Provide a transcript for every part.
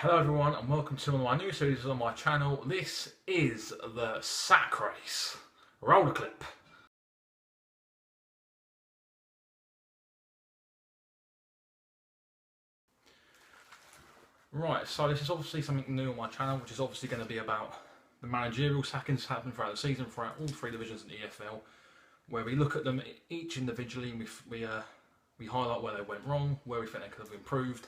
Hello everyone and welcome to one of my new series on my channel. This is the sack race. Roll the clip. Right, so this is obviously something new on my channel, which is obviously going to be about the managerial sackings happening throughout the season, throughout all three divisions in the EFL, where we look at them each individually and we highlight where they went wrong, where we think they could have improved,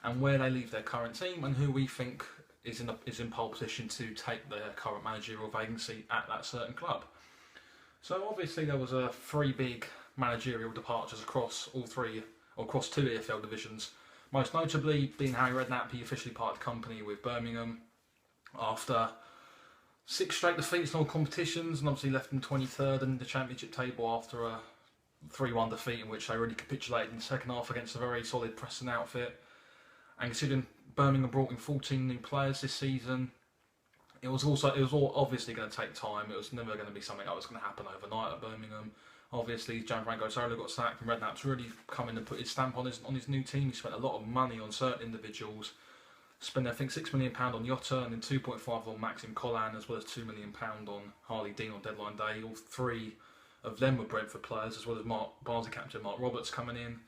and where they leave their current team, and who we think is in pole position to take their current managerial vacancy at that certain club. So obviously there was three big managerial departures across across two EFL divisions. Most notably being Harry Redknapp. He officially parted company with Birmingham after 6 straight defeats in all competitions, and obviously left them 23rd in the championship table after a 3-1 defeat in which they really capitulated in the second half against a very solid Preston outfit. And considering Birmingham brought in 14 new players this season, it was all obviously going to take time. It was never going to be something that was going to happen overnight at Birmingham. Obviously, Gianfranco Zola got sacked, and Redknapp's really come in and put his stamp on his new team. He spent a lot of money on certain individuals. Spent, I think, £6 million on Yotta, and then 2.5 on Maxim Collan, as well as £2 million on Harley Dean on deadline day. All three of them were Brentford players, as well as Barnsley captain Mark Roberts coming in.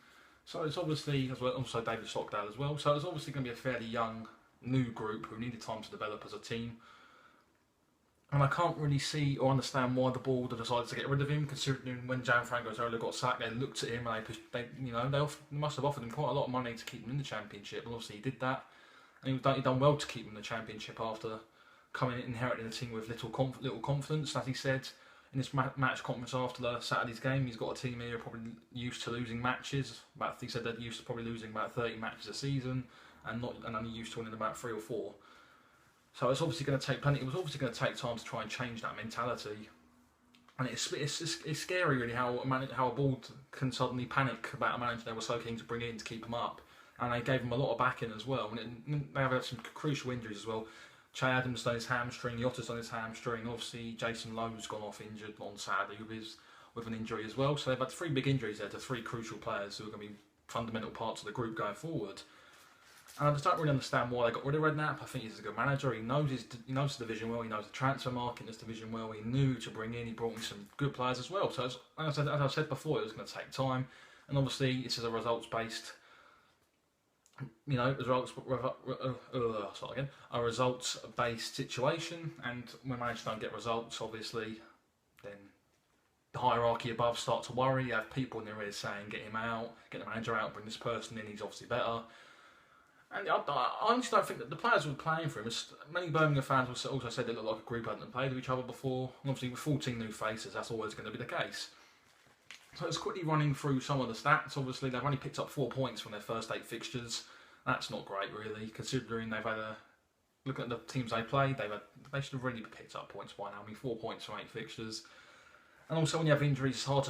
So it's obviously, as well, also David Stockdale as well. So it's obviously going to be a fairly young, new group who needed time to develop as a team. And I can't really see or understand why the board decided to get rid of him, considering when Gianfranco Zola got sacked, they looked at him and they must have offered him quite a lot of money to keep him in the Championship. And obviously he did that, and he done well to keep him in the Championship after inheriting a team with little confidence. As he said in this match conference after Saturday's game, he's got a team here probably used to losing matches. He said they're used to probably losing about 30 matches a season, and only used to winning about 3 or 4. So it's obviously going to take plenty. It was obviously going to take time to try and change that mentality, and it's scary really how a board can suddenly panic about a manager they were so keen to bring in to keep him up, and they gave him a lot of backing as well. And they have had some crucial injuries as well. Che Adams done his hamstring, Yotta's done his hamstring. Obviously, Jason Lowe's gone off injured on Saturday with an injury as well. So they've had 3 big injuries there to 3 crucial players who are going to be fundamental parts of the group going forward. And I just don't really understand why they got rid of Redknapp. I think he's a good manager. He knows the division well. He knows the transfer market in this division well. He knew to bring in. He brought in some good players as well. So as I said before, it was going to take time. And obviously, this is a results-based. A results-based situation, and when managers don't get results, obviously, then the hierarchy above start to worry. You have people in their ears saying, "Get him out, get the manager out, bring this person in. He's obviously better." And I honestly don't think that the players were playing for him. Many Birmingham fans also said they looked like a group who hadn't played with each other before. And obviously, with 14 new faces, that's always going to be the case. So it's quickly running through some of the stats. Obviously, they've only picked up 4 points from their first 8 fixtures. That's not great, really, considering they've had look at the teams they played. They should have really picked up points by now. I mean, 4 points from 8 fixtures. And also, when you have injuries, it's hard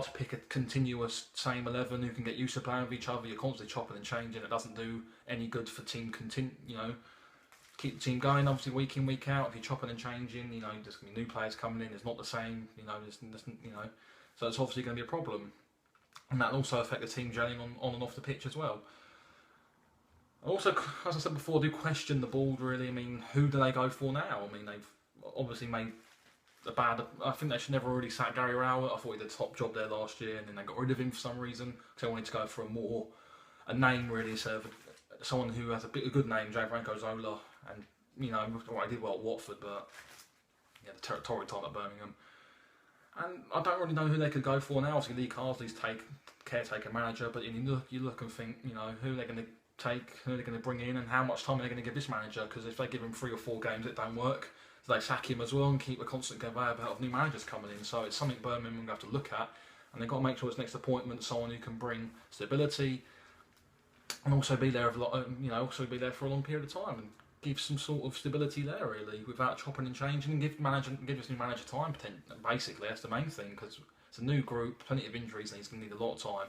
to pick a continuous same 11 who can get used to playing with each other. You're constantly chopping and changing. It doesn't do any good for keep the team going. Obviously, week in, week out, if you're chopping and changing, there's going to be new players coming in. It's not the same. So it's obviously going to be a problem, and that'll also affect the team gelling on and off the pitch as well. Also, as I said before, I do question the board really. I mean, who do they go for now? I mean, they've obviously made I think they should never really sack Gary Rowett. I thought he did a top job there last year, and then they got rid of him for some reason because they wanted to go for a name really, so someone who has a good name, Gianfranco Zola, and he did well at Watford, but yeah, the territory time at Birmingham. And I don't really know who they could go for now. Obviously, Lee Carsley's caretaker manager, but you look and think, who they're going to take, who they're going to bring in, and how much time they're going to give this manager. Because if they give him 3 or 4 games, it don't work. So they sack him as well and keep a constant conveyor belt of new managers coming in. So it's something Birmingham will have to look at, and they've got to make sure its next appointment someone who can bring stability and also be there for a long period of time and give some sort of stability there really, without chopping and changing, and give this new manager time. Basically, that's the main thing, because it's a new group, plenty of injuries, and he's going to need a lot of time.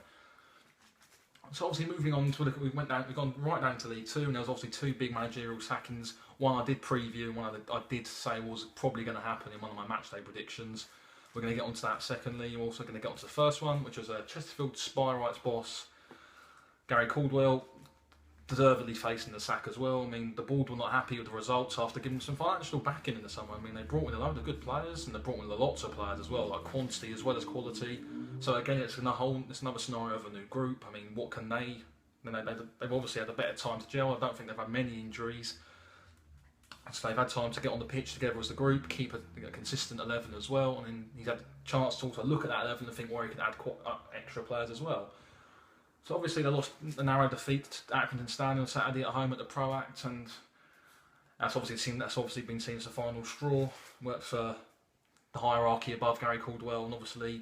So obviously moving on to we've gone right down to League 2, and there was obviously 2 big managerial sackings. One I did preview, and one I did say was probably going to happen in one of my matchday predictions. We're going to get onto that secondly. We're also going to get onto the first one, which was Chesterfield Spy Rights boss Gary Caldwell deservedly facing the sack as well. I mean, the board were not happy with the results after giving some financial backing in the summer. I mean, they brought in a load of good players, and they brought in lots of players as well, like quantity as well as quality. So again, it's another scenario of a new group. I mean, what can they? They've obviously had a better time to gel. I don't think they've had many injuries. So they've had time to get on the pitch together as a group, keep a consistent 11 as well, and then he's had a chance to also look at that 11 and think where he can add extra players as well. So obviously they lost a narrow defeat to Accrington Stanley on Saturday at home at the Pro Act, and that's obviously been seen as the final straw. Worked for the hierarchy above Gary Caldwell, and obviously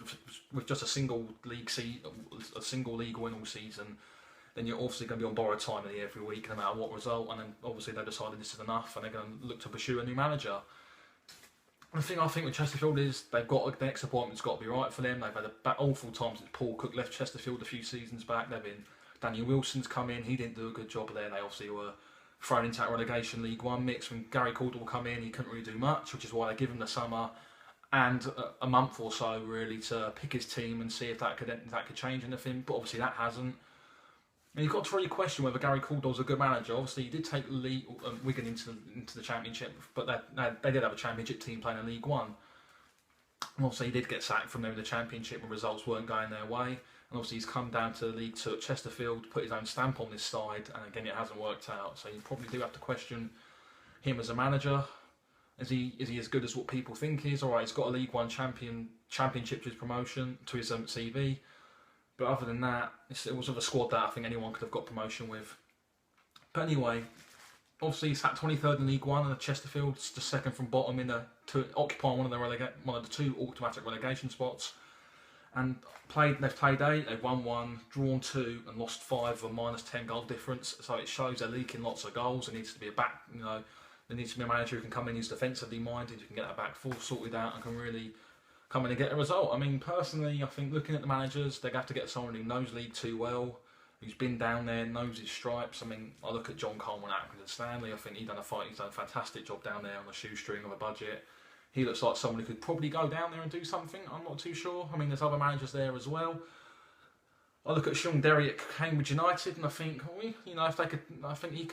with just a single league win all season, then you're obviously going to be on borrowed time every week, no matter what result. And then obviously they decided this is enough, and they're going to look to pursue a new manager. And the thing I think with Chesterfield is the next appointment's got to be right for them. They've had an awful time since Paul Cook left Chesterfield a few seasons back. Daniel Wilson's come in, he didn't do a good job there. They obviously were thrown into that relegation League One mix. When Gary Caldwell come in, he couldn't really do much, which is why they give him the summer and a month or so really to pick his team and see if that could change anything. But obviously that hasn't. And you've got to really question whether Gary Caldwell's a good manager. Obviously, he did take Wigan into the Championship, but they did have a Championship team playing in League One. And obviously, he did get sacked from there in the Championship when results weren't going their way. And obviously, he's come down to League Two at Chesterfield, put his own stamp on this side, and again, it hasn't worked out. So you probably do have to question him as a manager. Is he as good as what people think he is? All right, he's got a League One championship to his promotion, to his CV. But other than that, it was of a squad that I think anyone could have got promotion with. But anyway, obviously he sat 23rd in League One, and Chesterfield's just second from bottom occupying one of the two automatic relegation spots. And they've played 8, they've won 1, drawn 2, and lost 5 with a -10 goal difference. So it shows they're leaking lots of goals. There needs to be there needs to be a manager who can come in who's defensively minded, who can get that back full sorted out, and can really come in and get a result. I mean, personally, I think looking at the managers, they're going to have to get someone who knows League Two well, who's been down there, knows his stripes. I mean, I look at John Coleman at Accrington Stanley. I think he's done a fantastic job down there on a shoestring of a budget. He looks like someone who could probably go down there and do something. I'm not too sure. I mean, there's other managers there as well. I look at Sean Derry at Cambridge United, and I think, if they could, I think he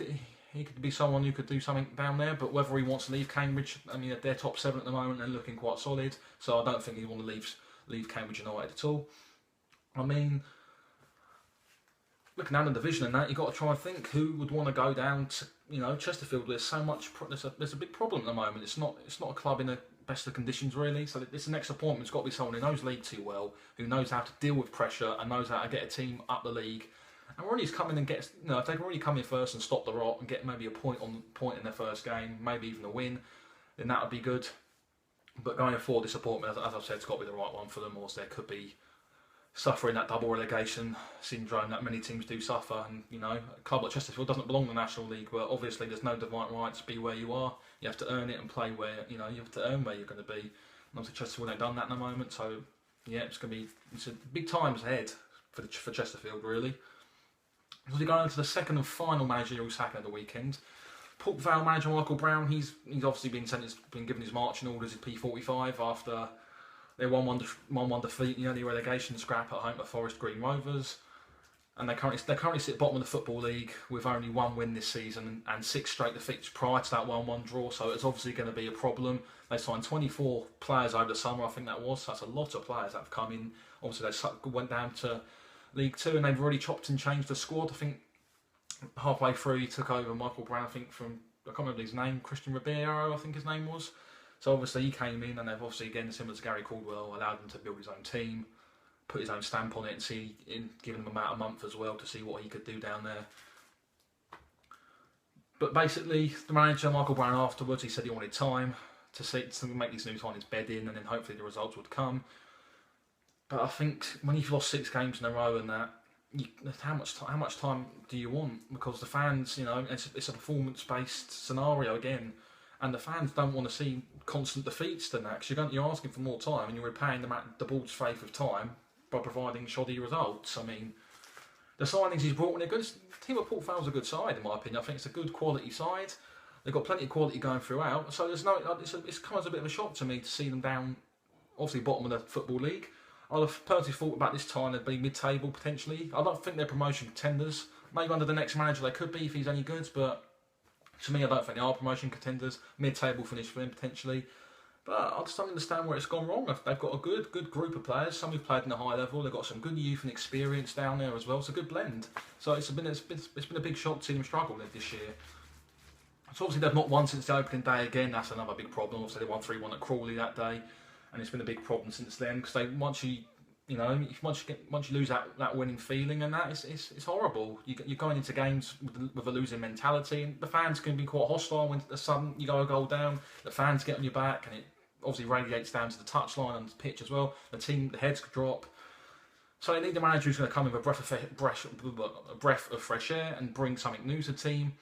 could be someone who could do something down there. But whether he wants to leave Cambridge, I mean, they're top 7 at the moment and looking quite solid. So I don't think he'd want to leave Cambridge United at all. I mean, looking down the division and that, you've got to try and think who would want to go down to, Chesterfield. There's so much, there's a big problem at the moment. It's not a club in the best of conditions really. So this next appointment's got to be someone who knows League Two well, who knows how to deal with pressure and knows how to get a team up the league. And really, come in and get, if they can really come in first and stop the rot and get maybe a point in their first game, maybe even a win, then that would be good. But going forward, this appointment, as I've said, it's got to be the right one for them, or there could be suffering that double relegation syndrome that many teams do suffer. And a club like Chesterfield doesn't belong in the National League, but obviously there's no divine right to be where you are. You have to earn it and play where you have to earn where you're going to be. And obviously Chesterfield ain't done that in the moment, so yeah, it's a big times ahead for Chesterfield really. So we're going into the second and final managerial sacking of the weekend. Port Vale manager Michael Brown, he's obviously been given his marching orders, his P45 after their 1-1 defeat in the early relegation scrap at home at Forest Green Rovers, and they currently sit bottom of the Football League with only 1 win this season and 6 straight defeats prior to that 1-1 draw. So it's obviously going to be a problem. They signed 24 players over the summer, I think that was. So that's a lot of players that have come in. Obviously they went down to League Two, and they've already chopped and changed the squad. I think halfway through he took over Michael Brown, I think from, I can't remember his name, Christian Ribeiro I think his name was. So obviously he came in, and they've obviously, again, similar to Gary Caldwell, allowed him to build his own team, put his own stamp on it, and giving him about a month as well to see what he could do down there. But basically, the manager Michael Brown afterwards, he said he wanted time to make these new signings bed in, and then hopefully the results would come. But I think when you've lost 6 games in a row and that, how much time do you want? Because the fans, it's a performance-based scenario again, and the fans don't want to see constant defeats than that, because you're asking for more time, and you're repaying the board's faith of time by providing shoddy results. I mean, the signings he's brought in are good. The team at Port Vale's a good side, in my opinion. I think it's a good quality side. They've got plenty of quality going throughout. So it's come as a bit of a shock to me to see them down, obviously bottom of the Football League. I'd have personally thought about this time they'd be mid-table potentially. I don't think they're promotion contenders. Maybe under the next manager they could be if he's any good, but to me I don't think they are promotion contenders. Mid-table finish for them potentially. But I just don't understand where it's gone wrong. They've got a good group of players. Some who've played in the high level. They've got some good youth and experience down there as well. It's a good blend. So it's been a big shock to see them struggle this year. So obviously they've not won since the opening day again. That's another big problem. Obviously they won 3-1 at Crawley that day, and it's been a big problem since then because once you lose that winning feeling and that, it's horrible. You're going into games with a losing mentality, and the fans can be quite hostile when the sudden you go a goal down. The fans get on your back, and it obviously radiates down to the touchline and the pitch as well. The heads could drop. So they need a manager who's going to come with a breath of fresh air and bring something new to the team.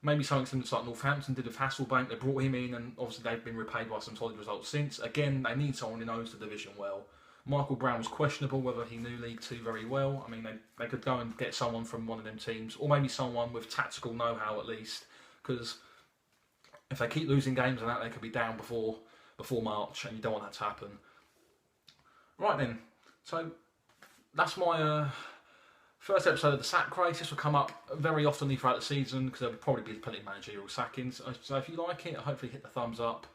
Maybe something similar to like Northampton did with Hasselbank. They brought him in, and obviously they've been repaid by some solid results since. Again, they need someone who knows the division well. Michael Brown was questionable whether he knew League Two very well. I mean, they could go and get someone from one of them teams, or maybe someone with tactical know-how at least, because if they keep losing games and that, they could be down before March, and you don't want that to happen. Right then, so that's my first episode of the sack race. This will come up very often throughout the season because there'll probably be plenty of managerial sackings. So if you like it, hopefully hit the thumbs up.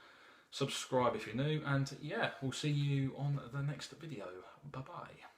Subscribe if you're new, and yeah, we'll see you on the next video. Bye bye.